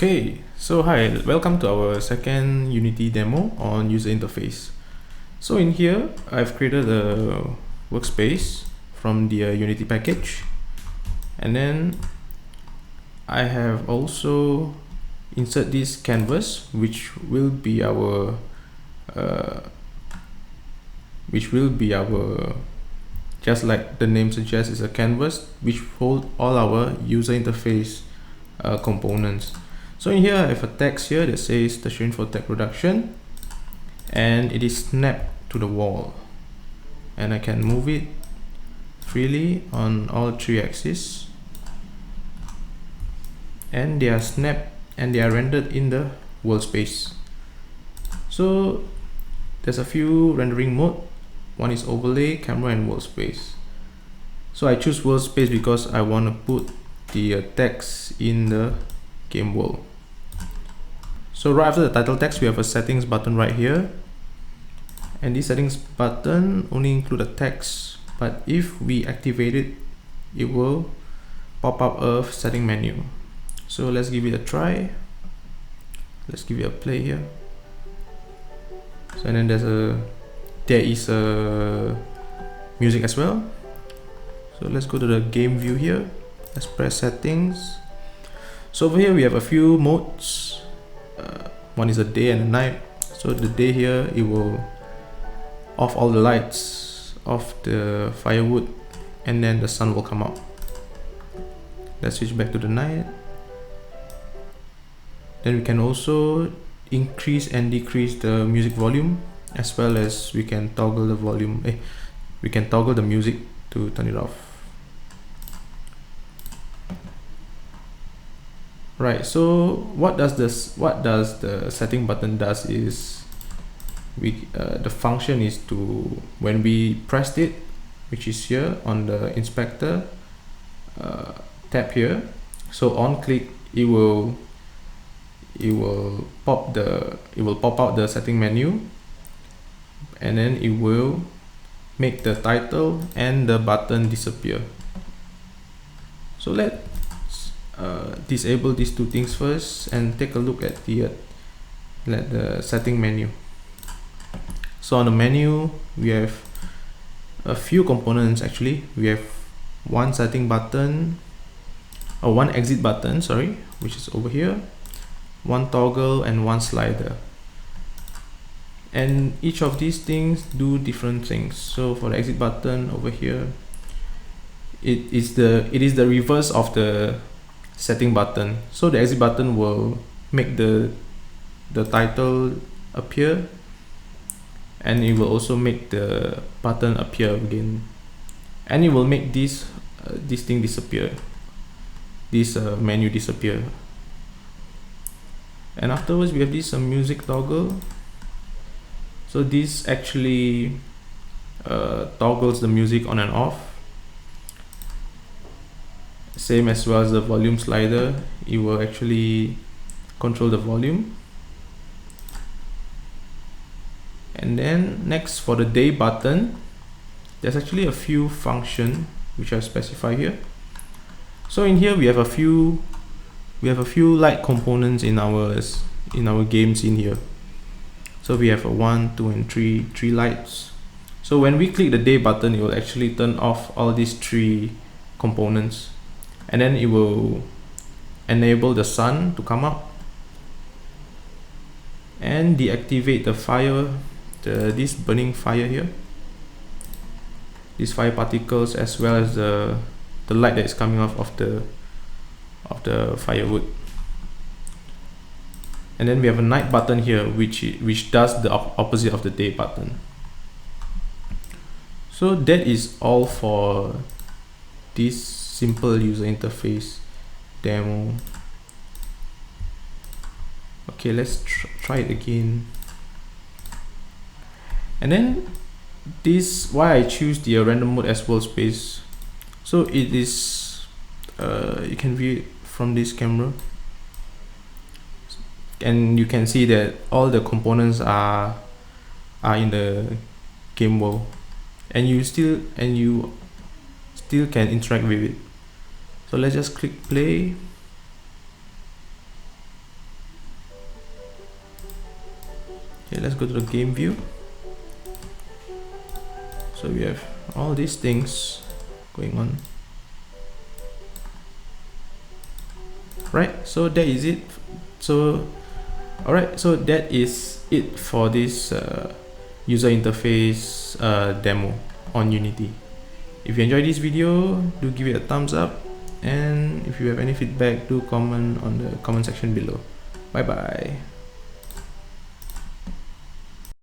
Okay, so hi, welcome to our second Unity demo on user interface. So in here, I've created a workspace from the Unity package, and then I have also insert this canvas, which will be our just like the name suggests, is a canvas which hold all our user interface components. So in here I have a text here that says Tertiary for Tech Production, and it is snapped to the wall, and I can move it freely on all three axes, and they are snapped and they are rendered in the workspace. So there's a few rendering mode. One is overlay, camera, and workspace. So I choose workspace because I want to put the text in the game world. So right after the title text, we have a settings button right here, and this settings button only include the text, but if we activate it, it will pop up a setting menu. So let's give it a try. Let's give it a play here. So and then there is a music as well. So let's go to the game view here. Let's press settings. So over here we have a few modes. One is a day and a night. So the day here, it will off all the lights, off the firewood, and then the sun will come out. Let's switch back to the night. Then we can also increase and decrease the music volume, as well as we can toggle the volume. We can toggle the music to turn it off. Right, so what does the setting button does is the function is to, when we pressed it, which is here on the inspector tab here, so on click it will pop out the setting menu, and then it will make the title and the button disappear. So let's disable these two things first and take a look at the setting menu. So on the menu we have a few components. Actually, we have one setting button, or one exit button, sorry, which is over here, one toggle, and one slider. And each of these things do different things. So for the exit button over here, it is the reverse of the setting button. So the exit button will make the title appear, and it will also make the button appear again, and it will make this thing disappear, this menu disappear. And afterwards we have this music toggle. So this actually toggles the music on and off, same as well as the volume slider. It will actually control the volume. And then next, for the day button, there's actually a few functions which are specified here. So in here we have a few light components in our games in here. So we have a 1, 2, and 3 lights. So when we click the day button, it will actually turn off all these 3 components, and then it will enable the sun to come up and deactivate the fire, this burning fire here, these fire particles, as well as the light that is coming off of the firewood. And then we have a night button here, which does the opposite of the day button. So that is all for this simple user interface demo. Okay, let's try it again. And then this, why I choose the random mode as workspace. So it is you can view it from this camera, and you can see that all the components are in the game world, and you still can interact with it. So let's just click play. Okay, let's go to the game view. So we have all these things going on. Right, so that is it. So alright, so that is it for this user interface demo on Unity. If you enjoyed this video, do give it a thumbs up, and if you have any feedback, do comment on the comment section below. Bye bye.